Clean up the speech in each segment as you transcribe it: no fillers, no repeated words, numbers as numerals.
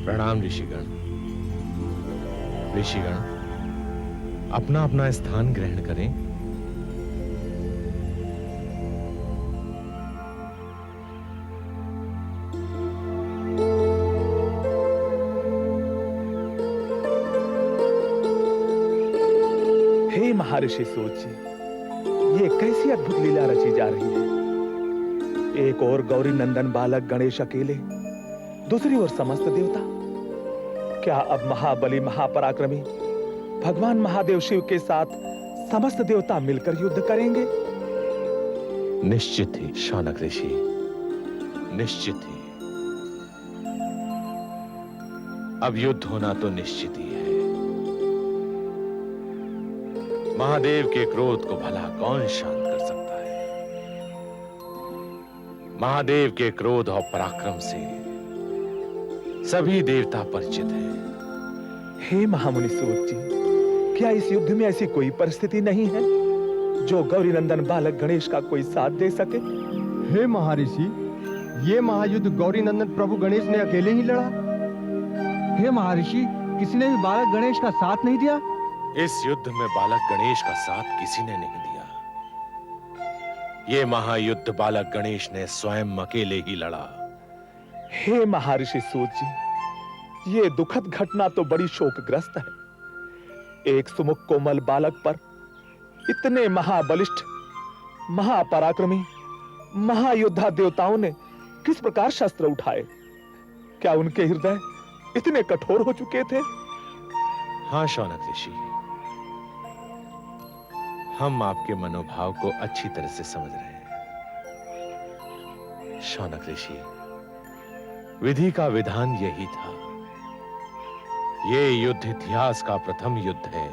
प्रणाम ऋषिगण। ऋषिगण, अपना अपना स्थान ग्रहण करें। हे महर्षि सूत जी, ये कैसी अद्भुत लीला रची जा रही है। एक और गौरी नंदन बालक गणेश अकेले, दूसरी ओर समस्त देवता। क्या अब महाबली महापराक्रमी भगवान महादेव शिव के साथ समस्त देवता मिलकर युद्ध करेंगे? निश्चित ही शौनक ऋषि, निश्चित ही। अब युद्ध होना तो निश्चित ही है। महादेव के क्रोध को भला कौन शांत कर सकता है? महादेव के क्रोध और पराक्रम से सभी देवता परिचित हैं। हे महामुनि सूत जी, क्या इस युद्ध में ऐसी कोई परिस्थिति नहीं है जो गौरी नंदन बालक गणेश का कोई साथ दे सके? हे महर्षि, ये महायुद्ध गौरी नंदन प्रभु गणेश ने अकेले ही लड़ा। हे महर्षि, किसी ने भी बालक गणेश का साथ नहीं दिया। इस युद्ध में बालक गणेश का साथ किसी ने नहीं दिया। ये महायुद्ध बालक गणेश ने स्वयं अकेले ही लड़ा। हे महर्षि सूत जी, ये दुखद घटना तो बड़ी शोकग्रस्त है। एक सुमुख कोमल बालक पर इतने महाबलिष्ठ, महापराक्रमी, महायोद्धा देवताओं ने किस प्रकार शस्त्र उठाए? क्या उनके हृदय इतने कठोर हो चुके थे? हाँ शौनक ऋषि, हम आपके मनोभाव को अच्छी तरह से समझ रहे हैं। शौनक ऋषि, विधि का विधान यही था। ये युद्ध इतिहास का प्रथम युद्ध है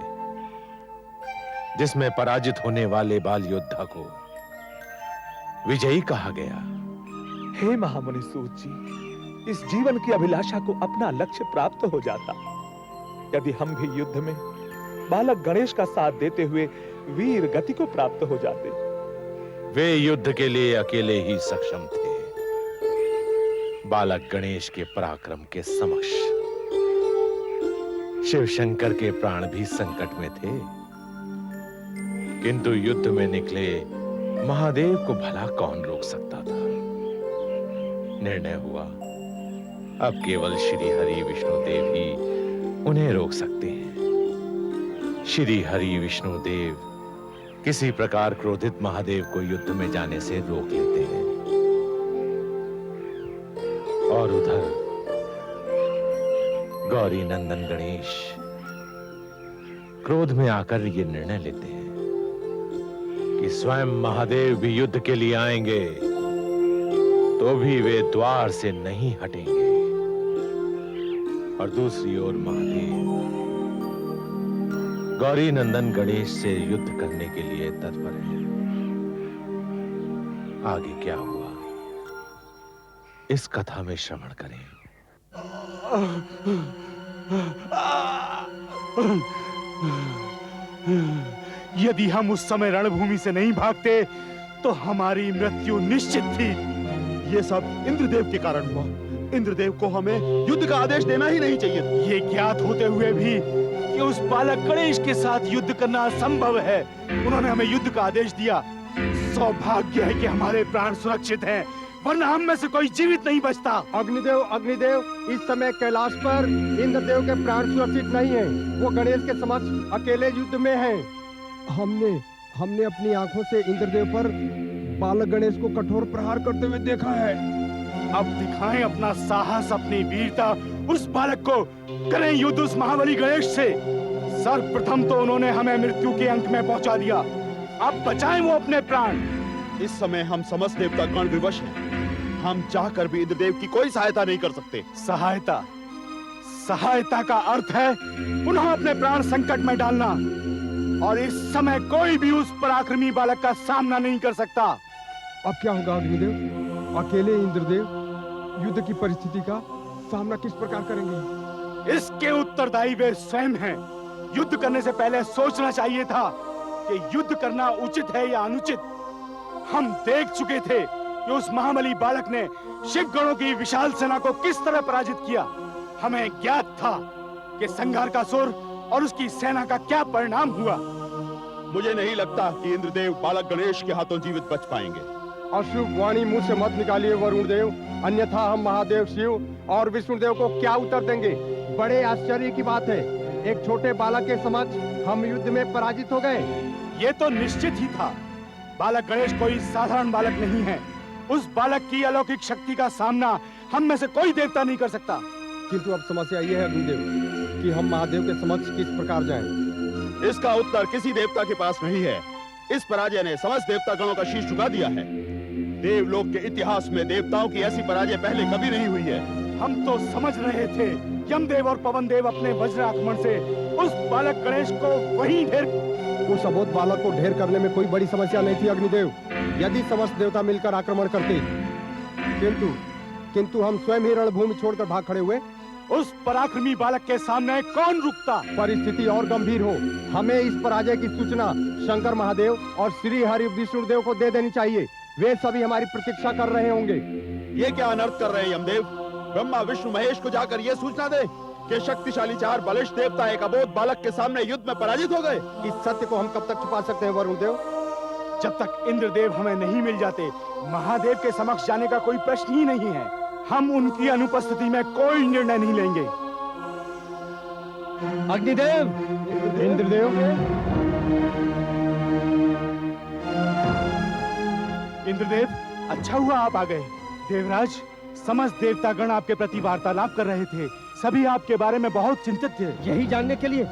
जिसमें पराजित होने वाले बाल योद्धा को विजयी कहा गया। हे महामुनि सूत जी, इस जीवन की अभिलाषा को अपना लक्ष्य प्राप्त हो जाता यदि हम भी युद्ध में बालक गणेश का साथ देते हुए वीर गति को प्राप्त हो जाते। वे युद्ध के लिए अकेले ही सक्षम थे। बालक गणेश के पराक्रम के समक्ष शिव शंकर के प्राण भी संकट में थे, किंतु युद्ध में निकले महादेव को भला कौन रोक सकता था? निर्णय हुआ अब केवल श्री हरि विष्णु देव ही उन्हें रोक सकते हैं। श्री हरि विष्णु देव किसी प्रकार क्रोधित महादेव को युद्ध में जाने से रोक लेते हैं। और उधर गौरी नंदन गणेश क्रोध में आकर ये निर्णय लेते हैं कि स्वयं महादेव भी युद्ध के लिए आएंगे तो भी वे द्वार से नहीं हटेंगे। और दूसरी ओर महादेव गौरी नंदन गणेश से युद्ध करने के लिए तत्पर है। आगे क्या हुआ, इस कथा में श्रवण करें। यदि हम उस समय रणभूमि से नहीं भागते तो हमारी मृत्यु निश्चित थी। ये सब इंद्रदेव के कारण हुआ। इंद्रदेव को हमें युद्ध का आदेश देना ही नहीं चाहिए। ये ज्ञात होते हुए भी कि उस बालक गणेश के साथ युद्ध करना असंभव है, उन्होंने हमें युद्ध का आदेश दिया। सौभाग्य है कि हमारे प्राण सुरक्षित हैं, वरना हम में से कोई जीवित नहीं बचता। अग्निदेव, अग्निदेव, इस समय कैलाश पर इंद्रदेव के प्राण सुरक्षित नहीं हैं। वो गणेश के समक्ष अकेले युद्ध में हैं। हमने अपनी आंखों से इंद्रदेव पर बालक गणेश को कठोर प्रहार करते हुए देखा है। अब दिखाएं अपना साहस, अपनी वीरता। उस बालक को करें युद्ध उस महाबली गणेश से। सर्वप्रथम तो उन्होंने हमें मृत्यु के अंक में पहुंचा दिया, अब बचाएं वो अपने प्राण। इस समय हम समस्त देवता गण विवश हैं। हम चाहकर भी इंद्रदेव की कोई सहायता नहीं कर सकते। सहायता का अर्थ है पुनः अपने प्राण संकट में डालना, और इस समय कोई भी उस पराक्रमी बालक का सामना नहीं कर सकता। अब क्या होगा अग्निदेव? अकेले इंद्रदेव युद्ध की परिस्थिति का सामना किस प्रकार करेंगे? इसके उत्तरदायी वे स्वयं हैं। युद्ध करने से पहले सोचना चाहिए था कि युद्ध करना उचित है या अनुचित। हम देख चुके थे कि उस महाबली बालक ने शिव गणों की विशाल सेना को किस तरह पराजित किया। हमें ज्ञात था कि संघारकासुर और उसकी सेना का क्या परिणाम हुआ। मुझे नहीं लगता कि इंद्रदेव बालक गणेश के हाथों जीवित बच पाएंगे। अशुभ वाणी मुंह से मत निकालिए वरुण देव, अन्यथा हम महादेव शिव और विष्णुदेव को क्या उत्तर देंगे। बड़े आश्चर्य की बात है, एक छोटे बालक के समक्ष हम युद्ध में पराजित हो गए। ये तो निश्चित ही था। बालक गणेश कोई साधारण बालक नहीं है। उस बालक की अलौकिक शक्ति का सामना हम में से कोई देवता नहीं कर सकता। किंतु अब समस्या ये है अग्निदेव कि हम महादेव के समक्ष किस प्रकार जाएं? इसका उत्तर किसी देवता के पास नहीं है। इस पराजय ने समस्त देवता गणों का शीश झुका दिया है। देवलोक के इतिहास में देवताओं की ऐसी पराजय पहले कभी नहीं हुई है। हम तो समझ रहे थे यमदेव और पवन देव अपने वज्र आक्रमण से उस बालक गणेश को वहीं ढेर। उस अबोध बालक को ढेर करने में कोई बड़ी समस्या नहीं थी अग्निदेव, यदि समस्त देवता मिलकर आक्रमण करते। किंतु हम स्वयं ही रणभूमि छोड़कर भाग खड़े हुए। उस पराक्रमी बालक के सामने कौन रुकता। परिस्थिति और गंभीर हो, हमें इस पराजय की सूचना शंकर महादेव और श्री हरि विष्णुदेव को दे देनी चाहिए। वे सभी हमारी प्रतीक्षा कर रहे होंगे। ये क्या अनर्थ कर रहे हैं यमदेव? ब्रह्मा विष्णु महेश को जाकर ये सूचना दे कि शक्तिशाली 4 बलिष्ठ देवता एक अबोध बालक के सामने युद्ध में पराजित हो गए। इस सत्य को हम कब तक छुपा सकते हैं वरुण देव? जब तक इंद्रदेव हमें नहीं मिल जाते, महादेव के समक्ष जाने का कोई प्रश्न ही नहीं है। हम उनकी अनुपस्थिति में कोई निर्णय नहीं लेंगे। अग्निदेव, इंद्रदेव, इंद्रदेव, अच्छा हुआ आप आ गए। देवराज, समस्त देवतागण आपके प्रति वार्तालाप कर रहे थे। सभी आपके बारे में बहुत चिंतित थे। यही जानने के लिए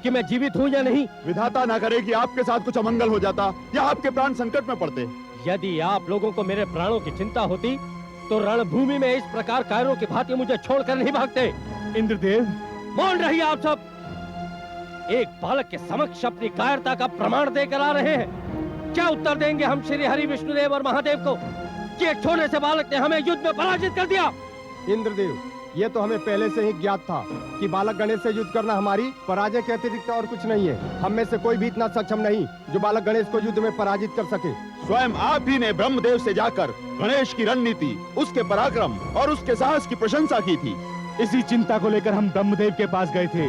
कि मैं जीवित हूँ या नहीं। विधाता ना करे कि आपके साथ कुछ अमंगल हो जाता या आपके प्राण संकट में पड़ते। यदि आप लोगों को मेरे प्राणों की चिंता होती तो रणभूमि में इस प्रकार कायरों की भांति मुझे छोड़कर नहीं भागते। इंद्रदेव, मौन रहिए आप सब। एक बालक के समक्ष अपनी कायरता का प्रमाण देकर आ रहे हैं। क्या उत्तर देंगे हम श्री हरि विष्णुदेव और महादेव को कि एक छोटे से बालक ने हमें युद्ध में पराजित कर दिया। इंद्रदेव, ये तो हमें पहले से ही ज्ञात था कि बालक गणेश से युद्ध करना हमारी पराजय के अतिरिक्त और कुछ नहीं है। हम में से कोई भी इतना सक्षम नहीं जो बालक गणेश को युद्ध में पराजित कर सके। स्वयं आप ही ने ब्रह्मदेव से जाकर गणेश की रणनीति, उसके पराक्रम और उसके साहस की प्रशंसा की थी। इसी चिंता को लेकर हम ब्रह्मदेव के पास गए थे।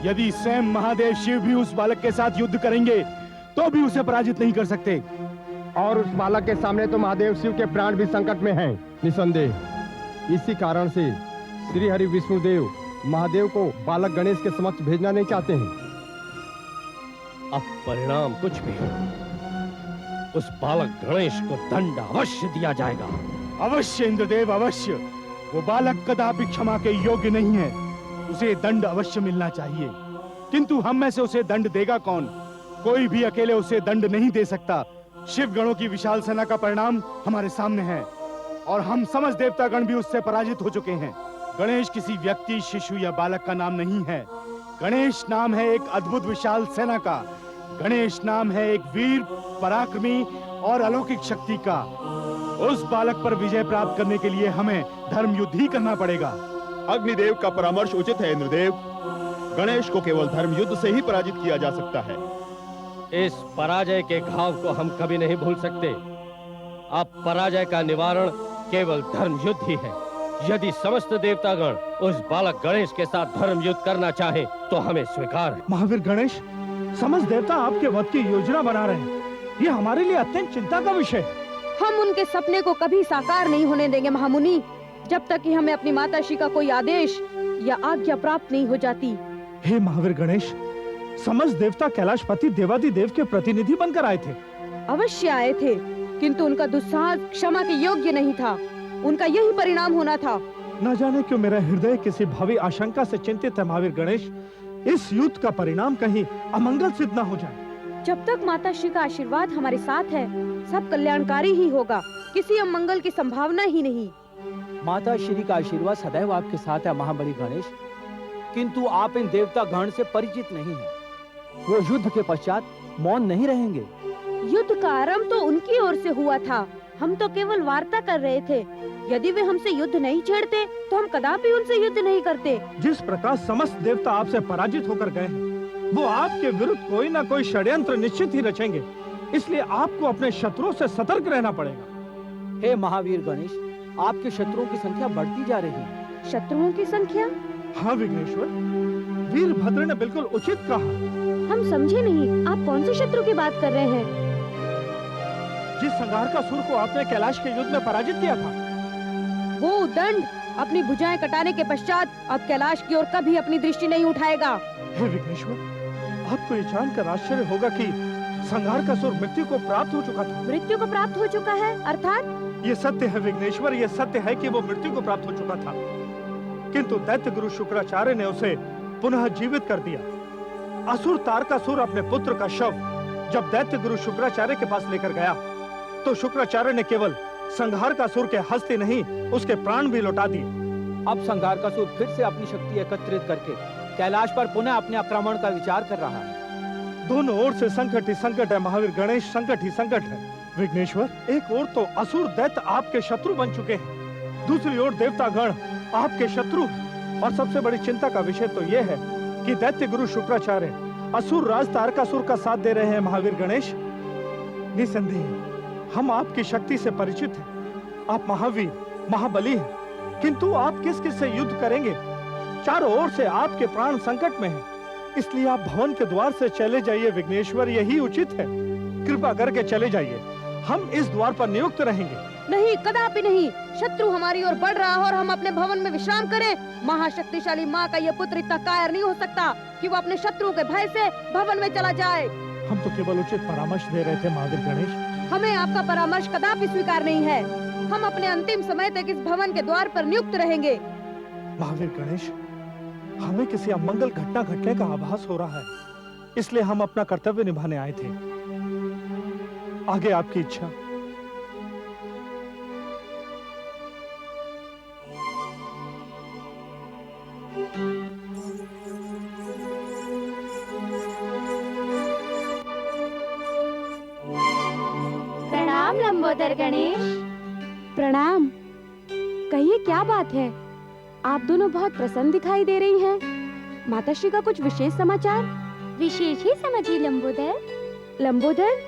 यदि स्वयं महादेव शिव भी उस बालक के साथ युद्ध करेंगे तो भी उसे पराजित नहीं कर सकते। और उस बालक के सामने तो महादेव शिव के प्राण भी संकट में हैं, निसंदेह। इसी कारण से श्री हरि विष्णुदेव महादेव को बालक गणेश के समक्ष भेजना नहीं चाहते हैं। अब परिणाम कुछ भी हो, उस बालक गणेश को दंड अवश्य दिया जाएगा। अवश्य इंद्रदेव, अवश्य। वो बालक कदापि क्षमा के योग्य नहीं है। उसे दंड अवश्य मिलना चाहिए। किंतु हम में से उसे दंड देगा कौन? कोई भी अकेले उसे दंड नहीं दे सकता। शिव गणों की विशाल सेना का परिणाम हमारे सामने है और हम समस्त देवतागण भी उससे पराजित हो चुके हैं। गणेश किसी व्यक्ति, शिशु या बालक का नाम नहीं है। गणेश नाम है एक अद्भुत विशाल सेना का। गणेश नाम है एक वीर, पराक्रमी और अलौकिक शक्ति का। उस बालक पर विजय प्राप्त करने के लिए हमें धर्म युद्ध ही करना पड़ेगा। अग्निदेव का परामर्श उचित है इंद्रदेव। गणेश को केवल धर्म युद्ध से ही पराजित किया जा सकता है। इस पराजय के घाव को हम कभी नहीं भूल सकते। अब पराजय का निवारण केवल धर्म युद्ध ही है। यदि समस्त देवतागण उस बालक गणेश के साथ धर्म युद्ध करना चाहे तो हमें स्वीकार है। महावीर गणेश, समस्त देवता आपके वध की योजना बना रहे हैं। ये हमारे लिए अत्यंत चिंता का विषय है। हम उनके सपने को कभी साकार नहीं होने देंगे महामुनि, जब तक कि हमें अपनी माताश्री का कोई आदेश या आज्ञा प्राप्त नहीं हो जाती। हे महावीर गणेश, समस्त देवता कैलाशपति देवादिदेव के प्रतिनिधि बनकर आए थे। अवश्य आए थे, किंतु उनका दुस्साहस क्षमा के योग्य नहीं था। उनका यही परिणाम होना था। न जाने क्यों मेरा हृदय किसी भावी आशंका से चिंतित है महावीर गणेश। इस युद्ध का परिणाम कहीं अमंगल सिद्ध न हो जाए। जब तक माताश्री का आशीर्वाद हमारे साथ है, सब कल्याणकारी ही होगा। किसी अमंगल की संभावना ही नहीं। माता श्री का आशीर्वाद सदैव आपके साथ है महाबली गणेश, किंतु आप इन देवता गण से परिचित नहीं हैं। वो युद्ध के पश्चात मौन नहीं रहेंगे। युद्ध का आरंभ तो उनकी ओर से हुआ था। हम तो केवल वार्ता कर रहे थे। यदि वे हमसे युद्ध नहीं छेड़ते तो हम कदापि उनसे युद्ध नहीं करते। जिस प्रकार समस्त देवता आपसे पराजित होकर गए हैं, वो आपके विरुद्ध कोई न कोई षड्यंत्र निश्चित ही रचेंगे। इसलिए आपको अपने शत्रुओं से सतर्क रहना पड़ेगा। हे महावीर गणेश, आपके शत्रुओं की संख्या बढ़ती जा रही है। शत्रुओं की संख्या? हाँ विघ्नेश्वर, वीरभद्र ने बिल्कुल उचित कहा। हम समझे नहीं, आप कौन से शत्रु की बात कर रहे हैं? जिस संहारकासुर को आपने कैलाश के युद्ध में पराजित किया था। वो उद्दंड अपनी भुजाएं कटाने के पश्चात अब कैलाश की ओर कभी अपनी दृष्टि नहीं उठाएगा। हे विघ्नेश्वर, आपको ये जानकर आश्चर्य होगा कि संहारकासुर मृत्यु को प्राप्त हो चुका था। मृत्यु को प्राप्त हो चुका है अर्थात? ये सत्य है विघ्नेश्वर, ये सत्य है कि वो मृत्यु को प्राप्त हो चुका था, किंतु दैत्य गुरु शुक्राचार्य ने उसे पुनः जीवित कर दिया। असुर तारकासुर अपने पुत्र का शव जब दैत्य गुरु शुक्राचार्य के पास लेकर गया तो शुक्राचार्य ने केवल संहारकासुर के हस्ती नहीं, उसके प्राण भी लौटा दिए। अब संहारकासुर फिर से अपनी शक्ति एकत्रित करके कैलाश पर पुनः अपने आक्रमण का विचार कर रहा है। दोनों ओर से संकट ही संकट है महावीर गणेश, संकट ही संकट है। विघ्नेश्वर, एक ओर तो असुर दैत्य आपके शत्रु बन चुके हैं, दूसरी ओर देवतागण आपके शत्रु हैं। और सबसे बड़ी चिंता का विषय तो यह है कि दैत्य गुरु शुक्राचार्य असुर राज तारकासुर का साथ दे रहे हैं। महावीर गणेश, निसंदेह हम आपकी शक्ति से परिचित हैं। आप महावीर महाबली हैं, किंतु आप किस किस से युद्ध करेंगे? चारों ओर से आपके प्राण संकट में हैं। इसलिए आप भवन के द्वार से चले जाइए विघ्नेश्वर, यही उचित है। कृपा करके चले जाइए, हम इस द्वार पर नियुक्त रहेंगे। नहीं, कदापि नहीं। शत्रु हमारी ओर बढ़ रहा है और हम अपने भवन में विश्राम करें। महाशक्तिशाली माँ का यह पुत्र इतना कायर नहीं हो सकता कि वो अपने शत्रु के भय से भवन में चला जाए। हम तो केवल उचित परामर्श दे रहे थे महावीर गणेश। हमें आपका परामर्श कदापि स्वीकार नहीं है। हम अपने अंतिम समय तक इस भवन के द्वार पर नियुक्त रहेंगे। महावीर गणेश, हमें किसी अमंगल घटना घटने का आभास हो रहा है, इसलिए हम अपना कर्तव्य निभाने आए थे। आगे आपकी इच्छा। प्रणाम लंबोदर गणेश। प्रणाम। कहिए क्या बात है? आप दोनों बहुत प्रसन्न दिखाई दे रही हैं। माताश्री का कुछ विशेष समाचार? विशेष ही समझिए लंबोदर। लंबोदर?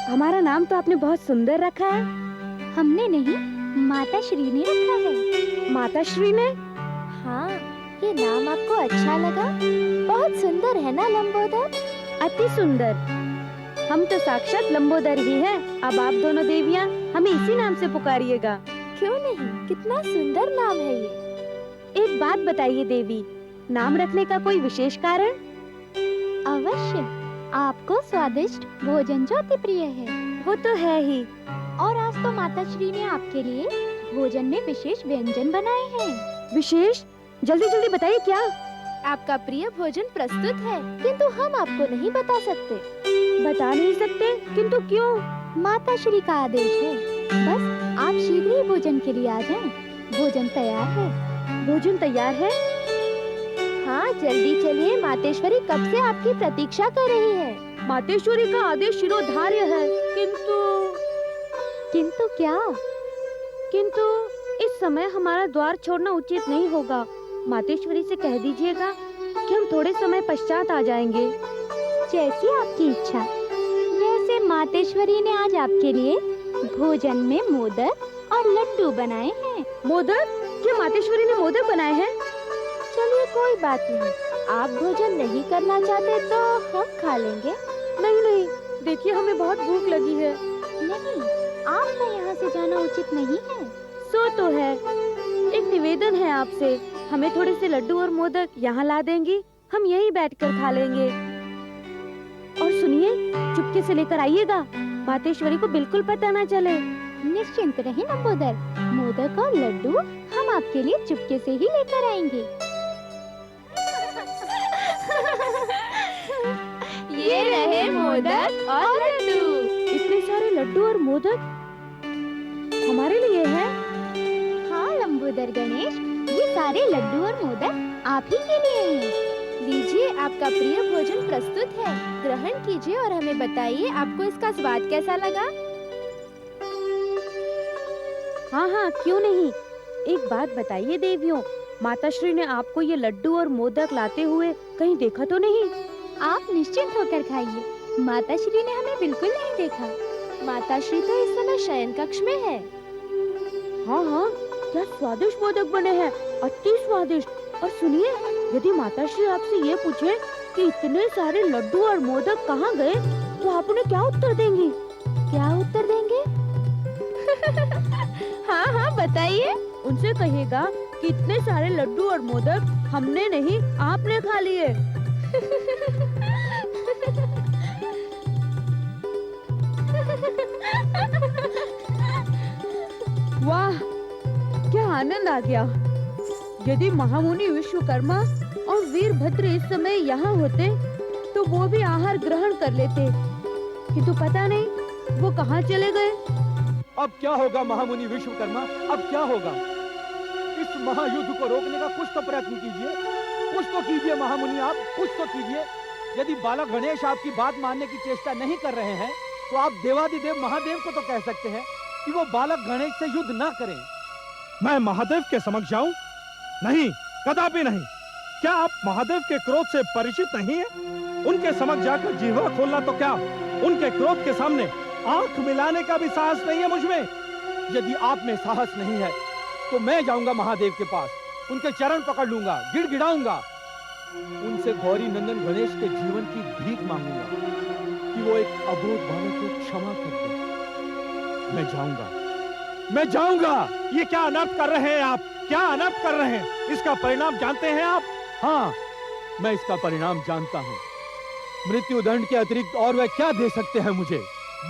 हमारा नाम तो आपने बहुत सुंदर रखा है। हमने नहीं, माताश्री ने रखा है। माताश्री ने? हाँ, ये नाम आपको अच्छा लगा? बहुत सुंदर है ना लंबोदर? अति सुंदर। हम तो साक्षात लंबोदर ही हैं। अब आप दोनों देवियाँ हमें इसी नाम से पुकारिएगा। क्यों नहीं, कितना सुंदर नाम है ये। एक बात बताइए देवी, नाम रखने का कोई विशेष कारण? अवश्य, आपको स्वादिष्ट भोजन जो अति प्रिय है। वो तो है ही। और आज तो माताश्री ने आपके लिए भोजन में विशेष व्यंजन बनाए हैं। विशेष? जल्दी जल्दी बताइए क्या? आपका प्रिय भोजन प्रस्तुत है, किंतु हम आपको नहीं बता सकते। बता नहीं सकते? किंतु क्यों? माताश्री का आदेश है। बस आप शीघ्र ही भोजन के लिए आ जाएं। भोजन तैयार है। भोजन तैयार है? हाँ, जल्दी चलिए, मातेश्वरी कब से आपकी प्रतीक्षा कर रही है। मातेश्वरी का आदेश शिरोधार्य है, किंतु क्या? किंतु इस समय हमारा द्वार छोड़ना उचित नहीं होगा। मातेश्वरी से कह दीजिएगा कि हम थोड़े समय पश्चात आ जाएंगे। जैसी आपकी इच्छा। वैसे मातेश्वरी ने आज आपके लिए भोजन में मोदक और लड्डू बनाए हैं। मोदक? क्या मातेश्वरी ने मोदक बनाए हैं? चलिए कोई बात नहीं, आप भोजन नहीं करना चाहते तो हम खा लेंगे। नहीं नहीं, देखिए हमें बहुत भूख लगी है। नहीं, आपका यहाँ से जाना उचित नहीं है। सो तो है। एक निवेदन है आपसे, हमें थोड़े से लड्डू और मोदक यहाँ ला देंगी, हम यहीं बैठकर खा लेंगे। और सुनिए, चुपके से लेकर आइएगा, मातेश्वरी को बिल्कुल पता ना चले। निश्चिंत रहे लंबोदर, मोदक और लड्डू हम आपके लिए चुपके से ही लेकर आएंगे। ये रहे मोदक और लड्डू। इतने सारे लड्डू और मोदक हमारे लिए हैं? हाँ लंबोदर गणेश, ये सारे लड्डू और मोदक आप ही के लिए हैं। लीजिए, आपका प्रिय भोजन प्रस्तुत है, ग्रहण कीजिए और हमें बताइए आपको इसका स्वाद कैसा लगा। हाँ हाँ, क्यों नहीं। एक बात बताइए देवियों, माताश्री ने आपको ये लड्डू और मोदक लाते हुए कहीं देखा तो नहीं? आप निश्चिंत होकर खाइए, माताश्री ने हमें बिल्कुल नहीं देखा। माताश्री तो इस समय शयन कक्ष में है। हाँ हाँ, क्या स्वादिष्ट मोदक बने हैं, अति स्वादिष्ट। और सुनिए, यदि माताश्री आपसे ये पूछे कि इतने सारे लड्डू और मोदक कहाँ गए, तो आप उन्हें क्या उत्तर देंगी? क्या उत्तर देंगे? हाँ हाँ बताइए। उनसे कहिएगा कि इतने सारे लड्डू और मोदक हमने नहीं, आपने खा लिए। वाह, क्या आनंद आ गया। यदि महामुनि विश्वकर्मा और वीरभद्र इस समय यहाँ होते तो वो भी आहार ग्रहण कर लेते, किंतु पता नहीं वो कहाँ चले गए। अब क्या होगा महामुनि विश्वकर्मा, अब क्या होगा? इस महायुद्ध को रोकने का कुछ तो प्रयत्न कीजिए, कुछ तो कीजिए महामुनि, आप कुछ तो कीजिए। यदि बालक गणेश आपकी बात मानने की चेष्टा नहीं कर रहे हैं, तो आप देवादिदेव महादेव को तो कह सकते हैं कि वो बालक गणेश से युद्ध ना करें। मैं महादेव के समक्ष जाऊं? नहीं, कदापि नहीं। क्या आप महादेव के क्रोध से परिचित नहीं हैं? उनके समक्ष जाकर जिह्वा खोलना तो क्या, उनके क्रोध के सामने आंख मिलाने का भी साहस नहीं है मुझ में। यदि आप में साहस नहीं है तो मैं जाऊंगा महादेव के पास, उनके चरण पकड़ लूंगा, गिड़गिड़ाऊंगा, उनसे गौरी नंदन गणेश के जीवन की भीख मांगूंगा कि वो एक अबोध बालक को क्षमा कर दे। मैं जाऊंगा, मैं जाऊंगा। ये क्या अनर्थ कर रहे हैं आप, क्या अनर्थ कर रहे हैं? इसका परिणाम जानते हैं आप? हाँ, मैं इसका परिणाम जानता हूँ। मृत्यु दंड के अतिरिक्त और वह क्या दे सकते हैं मुझे?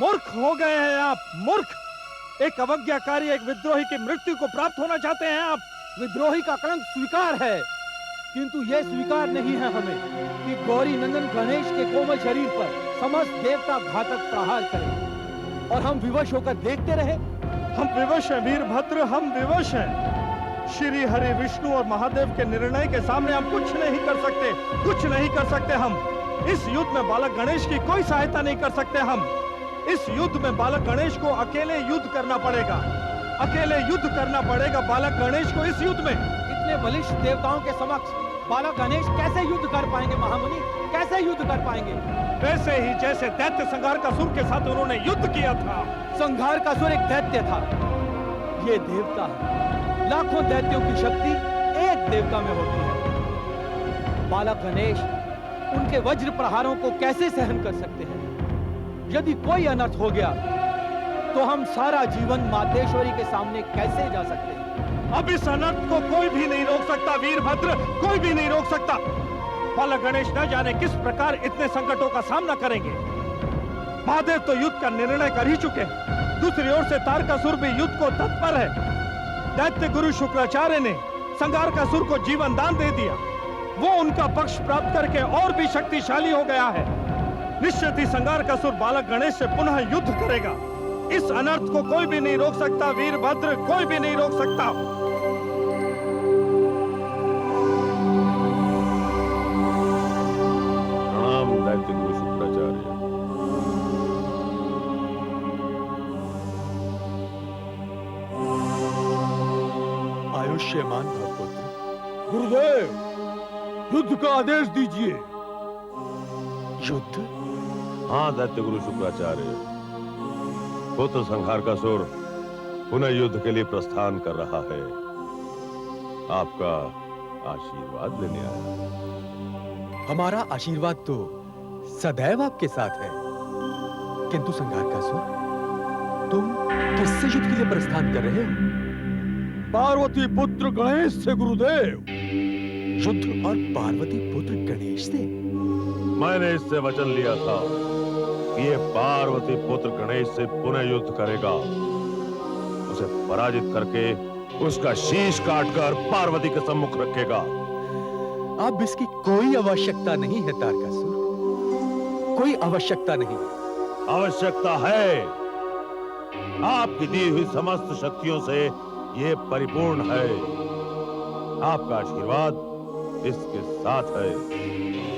मूर्ख हो गए हैं आप, मूर्ख। एक अवज्ञाकारी, एक विद्रोही की मृत्यु को प्राप्त होना चाहते हैं आप। विद्रोही का कलंक स्वीकार है, किंतु यह स्वीकार नहीं है हमें कि गौरी नंदन गणेश के कोमल शरीर पर समस्त देवता घातक प्रहार करें और हम विवश होकर देखते रहे। हम विवश हैं वीरभद्र, हम विवश हैं। श्री हरि विष्णु और महादेव के निर्णय के सामने हम कुछ नहीं कर सकते, कुछ नहीं कर सकते। हम इस युद्ध में बालक गणेश की कोई सहायता नहीं कर सकते। हम इस युद्ध में बालक गणेश को अकेले युद्ध करना पड़ेगा, अकेले युद्ध करना पड़ेगा बालक गणेश को इस युद्ध में। इतने बलिष्ठ देवताओं के समक्ष बालक गणेश कैसे युद्ध कर पाएंगे महामुनि, कैसे युद्ध कर पाएंगे? वैसे ही जैसे दैत्य संघारकासुर के साथ उन्होंने युद्ध किया था। संघारकासुर एक दैत्य था, ये देवता है। लाखों दैत्यों की शक्ति एक देवता में होती है। बालक गणेश उनके वज्र प्रहारों को कैसे सहन कर सकते हैं? यदि कोई अनर्थ हो गया तो हम सारा जीवन मातेश्वरी के सामने कैसे जा सकते हैं? अब इस अनर्थ को कोई भी नहीं रोक सकता वीरभद्र, कोई भी नहीं रोक सकता। बालक गणेश न जाने किस प्रकार इतने संकटों का सामना करेंगे। महादेव तो युद्ध का निर्णय कर ही चुके हैं, दूसरी ओर से तारकासुर भी युद्ध को तत्पर है। दैत्य गुरु शुक्राचार्य ने संघारकासुर को जीवन दान दे दिया, वो उनका पक्ष प्राप्त करके और भी शक्तिशाली हो गया है। निश्चित ही संघारकासुर बालक गणेश से पुनः युद्ध करेगा। इस अनर्थ को कोई भी नहीं रोक सकता वीरभद्र, कोई भी नहीं रोक सकता। प्रणाम दैत्य गुरु शुक्राचार्य। आयुष्यमान भव पुत्र। गुरुदेव, युद्ध का आदेश दीजिए। युद्ध? हाँ दैत्य गुरु शुक्राचार्य, पुत्र संघारकासुर पुनः युद्ध के लिए प्रस्थान कर रहा है। आपका आशीर्वाद लेने आया। हमारा आशीर्वाद तो सदैव आपके साथ है, किंतु संघारकासुर, तुम किससे युद्ध के लिए प्रस्थान कर रहे हो? पार्वती पुत्र गणेश से गुरुदेव। युद्ध और पार्वती पुत्र गणेश से? मैंने इससे वचन लिया था कि ये पार्वती पुत्र गणेश से पुनः युद्ध करेगा। उसे पराजित करके उसका शीश काटकर पार्वती के सम्मुख रखेगा। अब इसकी कोई आवश्यकता नहीं है तारकासुर, कोई आवश्यकता नहीं। आवश्यकता है। आपकी दी हुई समस्त शक्तियों से ये परिपूर्ण है। आपका आशीर्वाद इसके साथ है।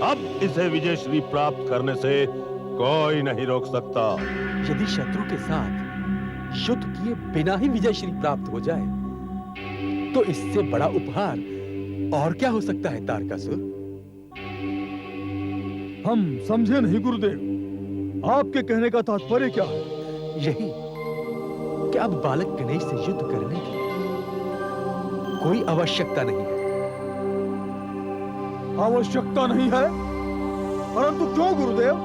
अब इसे विजय श्री प्राप्त करने से कोई नहीं रोक सकता। यदि शत्रु के साथ युद्ध किए बिना ही विजय श्री प्राप्त हो जाए, तो इससे बड़ा उपहार और क्या हो सकता है तारकासुर? हम समझे नहीं गुरुदेव, आपके कहने का तात्पर्य क्या है? यही कि अब बालक गणेश से युद्ध करने की कोई आवश्यकता नहीं है। आवश्यकता नहीं है? परंतु क्यों गुरुदेव?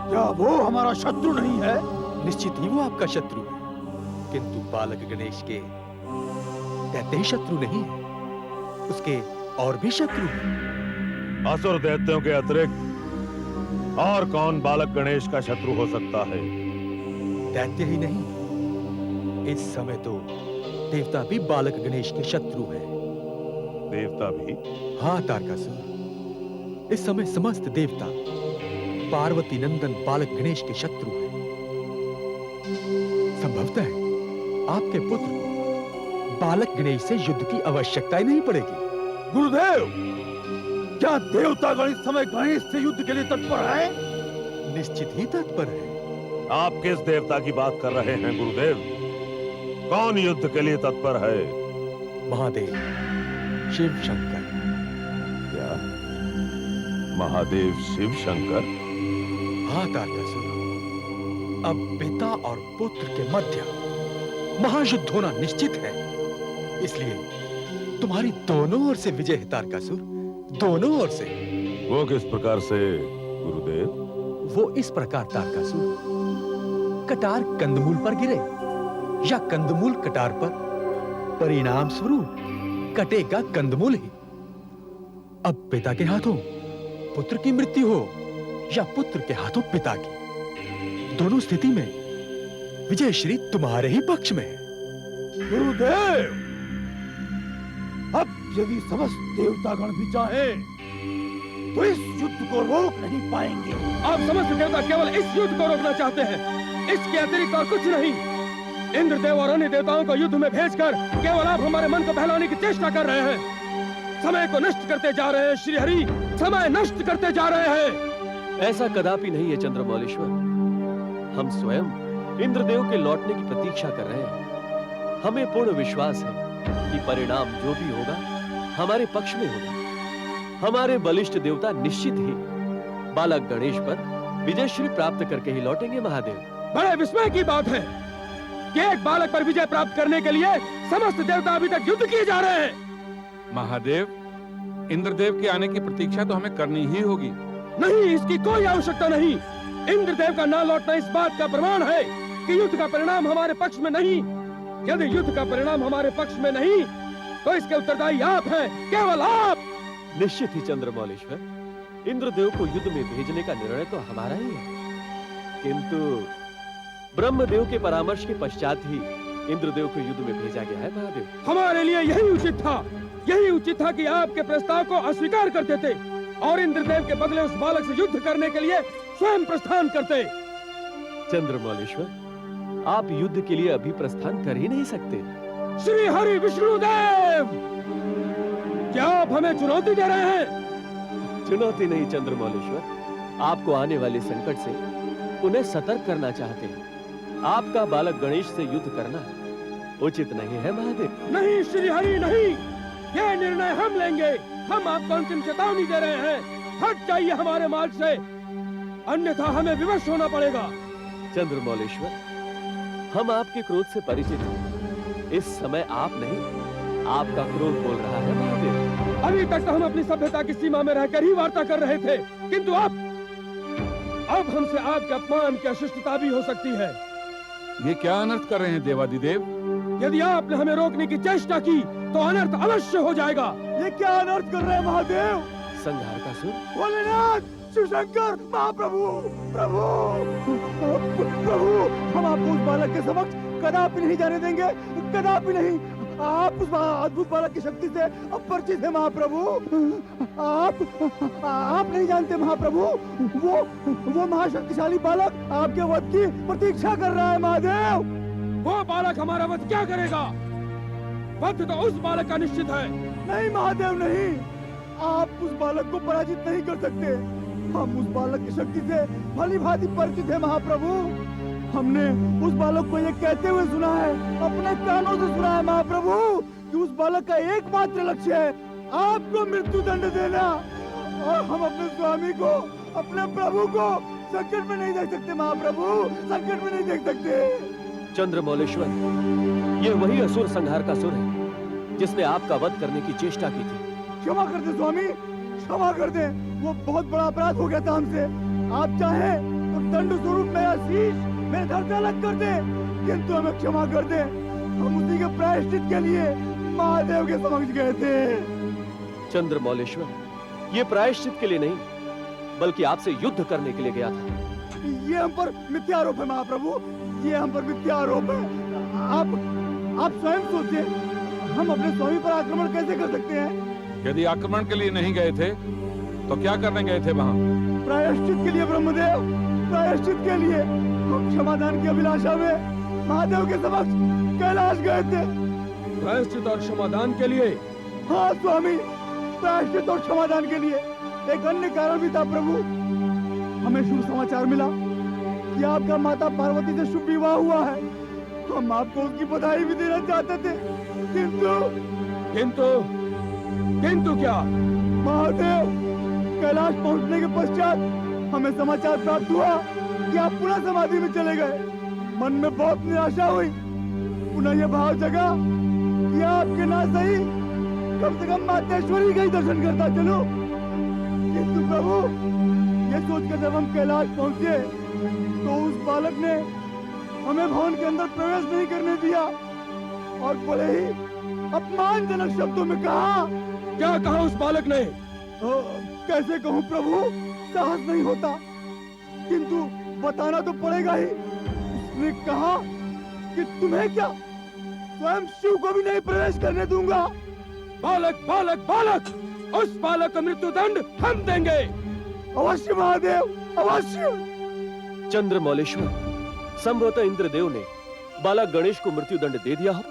क्या वो हमारा शत्रु नहीं है? निश्चित ही वो आपका शत्रु है, किंतु बालक गणेश के दैत्य शत्रु नहीं है, उसके और भी शत्रु हैं। असुर दैत्यों के अतिरिक्त और कौन बालक गणेश का शत्रु हो सकता है? दैत्य ही नहीं, इस समय तो देवता भी बालक गणेश के शत्रु हैं। देवता भी? हाँ तारकासुर, इस समय समस्त देवता पार्वती नंदन बालक गणेश के शत्रु हैं। संभवतः आपके पुत्र को बालक गणेश से युद्ध की आवश्यकता ही नहीं पड़ेगी। गुरुदेव, क्या देवतागण इस समय गणेश से युद्ध के लिए तत्पर है? निश्चित ही तत्पर है। आप किस देवता की बात कर रहे हैं गुरुदेव? कौन युद्ध के लिए तत्पर है? महादेव शिव शंकर। क्या महादेव शिव शंकर? हाँ तारकासुर, अब पिता और पुत्र के मध्य महायुद्ध होना निश्चित है, इसलिए तुम्हारी दोनों ओर से विजय है तारकासुर, दोनों ओर से। वो किस प्रकार से गुरुदेव? वो इस प्रकार तारकासुर, कटार कंदमूल पर गिरे या कंदमूल कटार पर, परिणाम स्वरूप कटेगा कंदमूल ही। अब पिता के हाथों पुत्र की मृत्यु हो या पुत्र के हाथों पिता की, दोनों स्थिति में विजय श्री तुम्हारे ही पक्ष में है। गुरुदेव, अब यदि समस्त देवतागण भी चाहे तो इस युद्ध को रोक नहीं पाएंगे। आप समस्त देवता केवल इस युद्ध को रोकना चाहते हैं, इसके अतिरिक्त और कुछ नहीं। इंद्रदेव और अन्य देवताओं को युद्ध में भेजकर केवल आप हमारे मन को बहलाने की चेष्टा कर रहे हैं। समय को नष्ट करते जा रहे हैं श्री हरि, समय नष्ट करते जा रहे हैं। ऐसा कदापि नहीं है चंद्रमौलेश्वर। हम स्वयं इंद्रदेव के लौटने की प्रतीक्षा कर रहे हैं। हमें पूर्ण विश्वास है कि परिणाम जो भी होगा हमारे पक्ष में होगा। हमारे बलिष्ठ देवता निश्चित ही बालक गणेश पर विजयश्री प्राप्त करके ही लौटेंगे महादेव। बड़े विस्मय की बात है कि एक बालक पर विजय प्राप्त करने के लिए समस्त देवता अभी तक युद्ध किए जा रहे हैं। महादेव, इंद्रदेव के आने की प्रतीक्षा तो हमें करनी ही होगी। नहीं, इसकी कोई आवश्यकता नहीं। इंद्रदेव का न लौटना इस बात का प्रमाण है कि युद्ध का परिणाम हमारे पक्ष में नहीं। यदि युद्ध का परिणाम हमारे पक्ष में नहीं तो इसके उत्तरदायी आप हैं, केवल आप। निश्चित ही चंद्रमौलेश्वर, इंद्रदेव को युद्ध में भेजने का निर्णय तो हमारा ही है, किंतु ब्रह्मदेव के परामर्श के पश्चात ही इंद्रदेव को युद्ध में भेजा गया है महादेव। हमारे लिए यही उचित था, यही उचित था कि आपके प्रस्ताव को अस्वीकार करते थे और इंद्रदेव के बदले उस बालक से युद्ध करने के लिए स्वयं प्रस्थान करते। चंद्रमौलेश्वर, आप युद्ध के लिए अभी प्रस्थान कर ही नहीं सकते। श्री हरि विष्णुदेव, क्या आप हमें चुनौती दे रहे हैं? चुनौती नहीं चंद्रमौलेश्वर, आपको आने वाले संकट से उन्हें सतर्क करना चाहते हैं। आपका बालक गणेश से युद्ध करना उचित नहीं है महादेव। नहीं श्री हरि, नहीं, यह निर्णय हम लेंगे। हम आपको अंतिम चेतावनी दे रहे हैं, हट जाइए हमारे मार्ग से, अन्यथा हमें विवश होना पड़ेगा। चंद्रमौलेश्वर, हम आपके क्रोध से परिचित हैं। इस समय आप नहीं, आपका क्रोध बोल रहा है महादेव। अभी तक तो हम अपनी सभ्यता की सीमा में रहकर ही वार्ता कर रहे थे, किंतु अब हमसे आपके अपमान की अशिष्टता भी हो सकती है। ये क्या अनर्थ कर रहे हैं देवादिदेव? यदि आपने हमें रोकने की चेष्टा की तो अनर्थ अवश्य हो जाएगा। ये क्या अनर्थ कर रहे हैं महादेव? संहार का सुर। भोलेनाथ, शिवशंकर, महाप्रभु, प्रभु, प्रभु, हम आपको उस बालक के समक्ष कदापि नहीं जाने देंगे, कदापि नहीं। आप उस अद्भुत बालक की शक्ति से अपरिचित है महाप्रभु। आप नहीं जानते महाप्रभु, वो महाशक्तिशाली बालक आपके वध की प्रतीक्षा कर रहा है महादेव। वो बालक हमारा वध क्या करेगा? वध तो उस बालक का निश्चित है। नहीं महादेव, नहीं, आप उस बालक को पराजित नहीं कर सकते। हम उस बालक की शक्ति से भली भांति परिचित है महाप्रभु। हमने उस बालक को ये कहते हुए सुना है, अपने कानों से सुना है महाप्रभु, कि उस बालक का एकमात्र लक्ष्य है आपको मृत्यु दंड देना। और हम अपने स्वामी को, अपने प्रभु को संकट में नहीं देख सकते महाप्रभु, संकट में नहीं देख सकते। चंद्रमौलेश्वर, यह वही असुर संहार का सुर है जिसने आपका वध करने की चेष्टा की थी। क्षमा कर दे स्वामी, क्षमा कर दे। वो बहुत बड़ा अपराध हो गया था हमसे। आप चाहे तो दंड स्वरूप मेरा शीश मेरे धड़ से अलग कर दे, किंतु हमें क्षमा कर दे। हम उसी के प्रायश्चित के लिए महादेव के समक्ष गए थे। चंद्रमौलेश्वर, ये प्रायश्चित के लिए नहीं, बल्कि आपसे युद्ध करने के लिए गया था। ये हम पर मिथ्या आरोप है महाप्रभु, ये हम पर मिथ्या आरोप है। आप स्वयं सोचिए, हम अपने स्वामी पर आक्रमण कैसे कर सकते हैं? यदि आक्रमण के लिए नहीं गए थे तो क्या करने गए थे वहाँ? प्रायश्चित के लिए ब्रह्मदेव, प्रायश्चित के लिए। हम क्षमादान की अभिलाषा में महादेव के समक्ष कैलाश गए थे। प्रायश्चित और क्षमादान के लिए? हाँ स्वामी, प्रायश्चित और क्षमादान के लिए। एक अन्य कारण भी था प्रभु। हमें शुभ समाचार मिला कि आपका माता पार्वती से शुभ विवाह हुआ है। हम आपको उसकी बधाई भी देना चाहते थे, किंतु क्या? महादेव, कैलाश पहुंचने के पश्चात हमें समाचार प्राप्त हुआ कि आप पुनः समाधि में चले गए। मन में बहुत निराशा हुई। पुनः यह भाव जगा कि आपके ना सही, कम से कम मातेश्वरी का ही दर्शन करता चलो। किंतु प्रभु, ये सोचकर जब हम कैलाश पहुंचे तो उस बालक ने हमें भवन के अंदर प्रवेश नहीं करने दिया और बड़े ही अपमानजनक शब्दों में कहा। क्या कहा उस बालक ने? कैसे कहूँ प्रभु, साहस नहीं होता, किंतु बताना तो पड़ेगा ही। उसने कहा कि तुम्हें क्या, स्वयं शिव को भी नहीं प्रवेश करने दूंगा। बालक बालक बालक, उस बालक का मृत्यु दंड हम देंगे। अवश्य महादेव, अवश्य। चंद्रमौलेश्वर, संभवतः इंद्रदेव ने बालक गणेश को मृत्यु दंड दे दिया हो।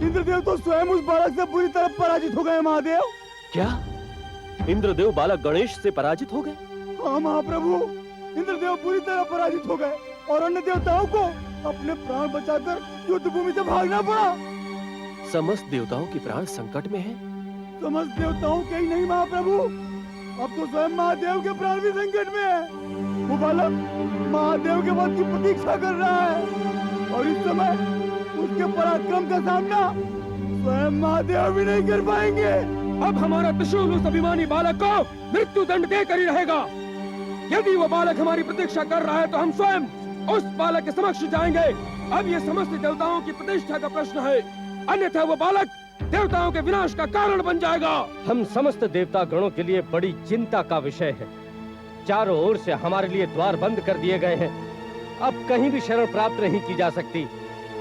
इंद्रदेव तो स्वयं उस बालक से बुरी तरह पराजित हो गए महादेव। क्या इंद्रदेव बालक गणेश से पराजित हो गए? हाँ महाप्रभु, इंद्रदेव पूरी तरह पराजित हो गए और अन्य देवताओं को अपने प्राण बचाकर युद्ध भूमि से भागना पड़ा। समस्त देवताओं के प्राण संकट में हैं। समस्त देवताओं के ही नहीं महाप्रभु, अब तो स्वयं महादेव के प्राण भी संकट में है। वो बालक महादेव के वध की प्रतीक्षा कर रहा है और इस समय उसके पराक्रम का सामना स्वयं महादेव भी नहीं कर पाएंगे। अब हमारा त्रिशूल उस अभिमानी बालक को मृत्यु दंड देकर ही रहेगा। यदि वो बालक हमारी प्रतीक्षा कर रहा है तो हम स्वयं उस बालक के समक्ष जाएंगे। अब ये समस्त देवताओं की प्रतिष्ठा का प्रश्न है, अन्यथा वो बालक देवताओं के विनाश का कारण बन जाएगा। हम समस्त देवता गणों के लिए बड़ी चिंता का विषय है। चारों ओर से हमारे लिए द्वार बंद कर दिए गए हैं। अब कहीं भी शरण प्राप्त नहीं की जा सकती।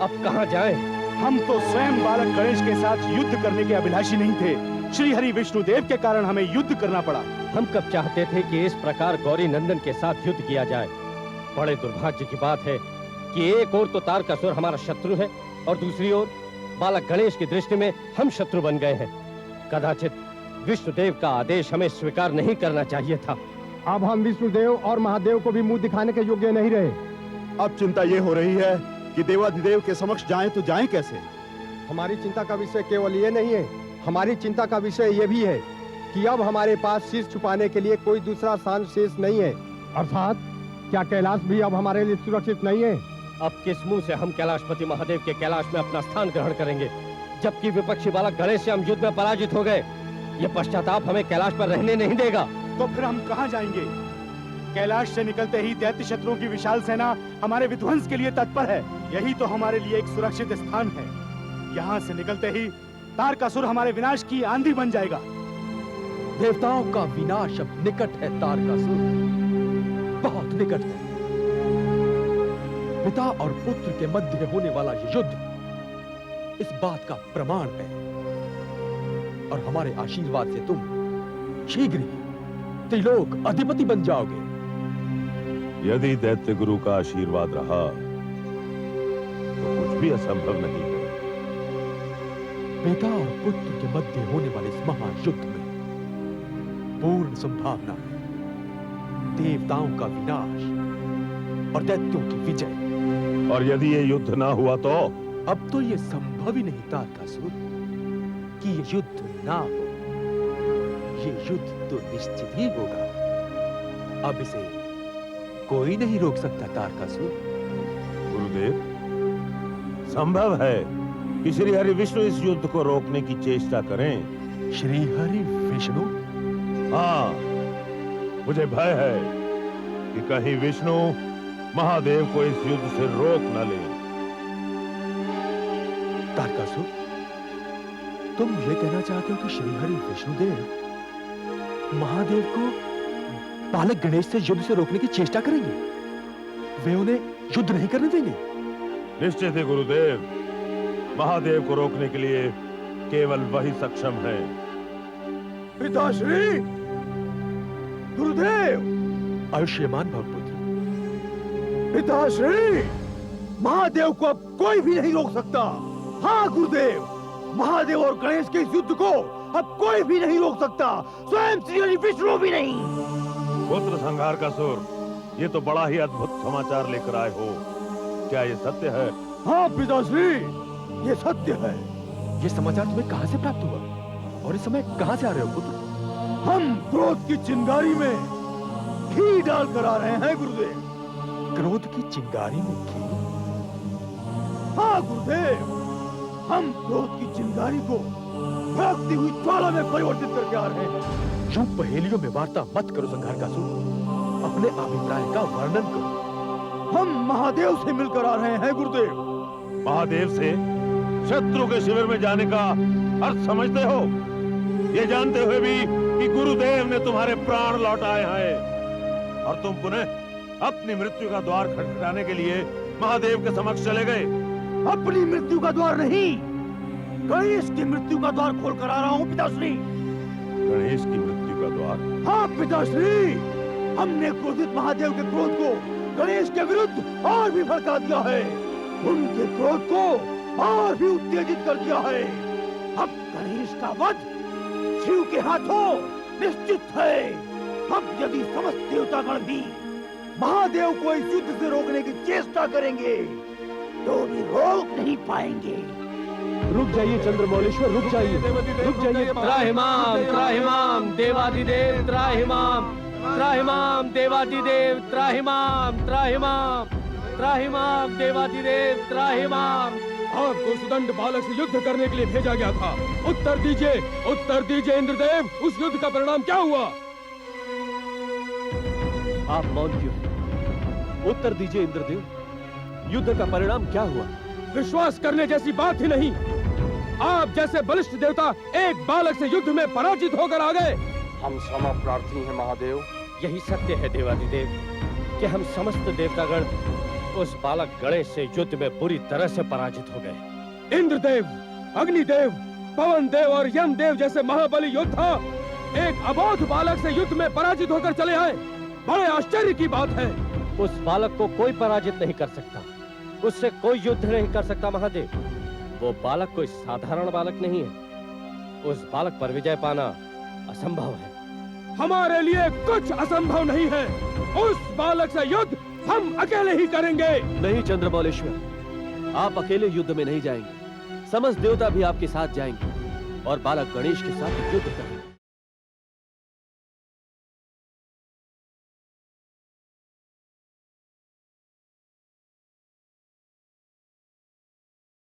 अब कहां जाएं? हम तो स्वयं बालक गणेश के साथ युद्ध करने के अभिलाषी नहीं थे। श्री हरि विष्णु देव के कारण हमें युद्ध करना पड़ा। हम कब चाहते थे कि इस प्रकार गौरी नंदन के साथ युद्ध किया जाए। बड़े दुर्भाग्य की बात है कि एक ओर तो तारकासुर हमारा शत्रु है और दूसरी ओर बालक गणेश की दृष्टि में हम शत्रु बन गए हैं। कदाचित विष्णुदेव का आदेश हमें स्वीकार नहीं करना चाहिए था। अब हम विष्णुदेव और महादेव को भी मुंह दिखाने के योग्य नहीं रहे। अब चिंता ये हो रही है कि देवाधिदेव के समक्ष जाएं तो जाएं कैसे। हमारी चिंता का विषय केवल ये नहीं है, हमारी चिंता का विषय ये भी है कि अब हमारे पास शीश छुपाने के लिए कोई दूसरा स्थान शेष नहीं है। अर्थात क्या कैलाश भी अब हमारे लिए सुरक्षित नहीं है? अब किस मुंह से हम कैलाशपति महादेव के कैलाश में अपना स्थान ग्रहण करेंगे, जबकि विपक्षी बालक गणेश से हम युद्ध में पराजित हो गए। ये पश्चाताप हमें कैलाश पर रहने नहीं देगा। तो फिर हम कहां जाएंगे? कैलाश से निकलते ही दैत्य शत्रुओं की विशाल सेना हमारे विध्वंस के लिए तत्पर है। यही तो हमारे लिए एक सुरक्षित स्थान है। यहाँ से निकलते ही तारकासुर हमारे विनाश की आंधी बन जाएगा। देवताओं का विनाश अब निकट है तारकासुर, बहुत निकट है। पिता और पुत्र के मध्य होने वाला ये युद्ध इस बात का प्रमाण है और हमारे आशीर्वाद से तुम शीघ्र ही त्रिलोक अधिपति बन जाओगे। यदि दैत्य गुरु का आशीर्वाद रहा तो कुछ भी असंभव नहीं है। पिता और पुत्र के मध्य होने वाले इस महायुद्ध में पूर्ण संभावना है देवताओं का विनाश और दैत्यों की विजय। और यदि ये युद्ध ना हुआ तो? अब तो ये संभव ही नहीं तारकासुर कि ये युद्ध ना हो। ये युद्ध तो निश्चित ही होगा। अब इसे कोई नहीं रोक सकता तारकासुर। गुरुदेव, संभव है कि श्री हरि विष्णु इस युद्ध को रोकने की चेष्टा करें। श्री हरि विष्णु? हाँ, मुझे भय है कि कहीं विष्णु महादेव को इस युद्ध से रोक न ले। तारकासुर, तुम ये कहना चाहते हो कि श्री हरि विष्णुदेव महादेव को बालक गणेश से युद्ध से रोकने की चेष्टा करेंगे? वे उन्हें युद्ध नहीं करने देंगे? निश्चित है गुरुदेव, महादेव को रोकने के लिए केवल वही सक्षम है। पिताश्री, गुरुदेव, आयुष्मान भव पुत्र। पिताश्री, महादेव को अब कोई भी नहीं रोक सकता। हाँ गुरुदेव, महादेव और गणेश के इस युद्ध को अब कोई भी नहीं रोक सकता, स्वयं श्री हरि विष्णु भी नहीं। पुत्र संहार का सुर, ये तो बड़ा ही अद्भुत समाचार लेकर आए हो। क्या ये सत्य है? हाँ पिताश्री, ये सत्य है। ये समाचार तुम्हें कहां से प्राप्त हुआ और इस समय कहां से आ रहे हो पुत्र? हम क्रोध की चिंगारी में घी डालकर आ रहे हैं गुरुदेव। क्रोध की चिंगारी में घी? हाँ गुरुदेव, हम क्रोध की चिंगारी को भड़कती हुई ज्वाला में परिवर्तित करके आ रहे हैं। यूं पहेलियों में वार्ता मत करो संघारकासुर, अपने अभिप्राय का वर्णन करो। हम महादेव से मिलकर आ रहे हैं गुरुदेव। महादेव से शत्रु के शिविर में जाने का अर्थ समझते हो? ये जानते हुए भी कि गुरुदेव ने तुम्हारे प्राण लौटाए हैं और तुम पुनः अपनी मृत्यु का द्वार खटखटाने के लिए महादेव के समक्ष चले गए। अपनी मृत्यु का द्वार नहीं, गणेश की मृत्यु का द्वार खोल कर आ रहा हूँ पिताश्री। गणेश की मृत्यु का द्वार? हाँ पिताश्री, हमने क्रोधित महादेव के क्रोध को गणेश के विरुद्ध और भी भड़का दिया है, उनके क्रोध को और भी उत्तेजित कर दिया है। अब गणेश का वध शिव के हाथों निश्चित है। अब यदि समस्त देवतागण भी महादेव को इस युद्ध से रोकने की चेष्टा करेंगे तो भी रोक नहीं पाएंगे। रुक जाइए चंद्रमौलेश्वर, रुक जाइए, रुक जाइए। त्राहिमाम त्राहिमाम देवादिदेव त्राहिमाम, त्राहिमाम देवादिदेव त्राहिमाम, त्राहिमाम त्राहिमाम देवादिदेव त्राहिमाम। आपको सुदंड बालक से युद्ध करने के लिए भेजा गया था। उत्तर दीजिए, उत्तर दीजिए इंद्रदेव, उस युद्ध का परिणाम क्या हुआ? आप मौन क्यों? उत्तर दीजिए इंद्रदेव, युद्ध का परिणाम क्या हुआ? विश्वास करने जैसी बात ही नहीं। आप जैसे बलिष्ठ देवता एक बालक से युद्ध में पराजित होकर आ गए। हम क्षमा प्रार्थी हैं महादेव। यही सत्य है देवादिदेव कि हम समस्त देवतागण उस बालक गणेश से युद्ध में बुरी तरह से पराजित हो गए। इंद्रदेव, अग्निदेव, पवन देव और यम देव जैसे महाबली योद्धा एक अबोध बालक से युद्ध में पराजित होकर चले आए। बड़े आश्चर्य की बात है। उस बालक को कोई पराजित नहीं कर सकता, उससे कोई युद्ध नहीं कर सकता महादेव। वो बालक कोई साधारण बालक नहीं है, उस बालक पर विजय पाना असंभव है। हमारे लिए कुछ असंभव नहीं है। उस बालक से युद्ध हम अकेले ही करेंगे। नहीं चंद्रमौलेश्वर, आप अकेले युद्ध में नहीं जाएंगे, समस्त देवता भी आपके साथ जाएंगे और बालक गणेश के साथ युद्ध करेंगे।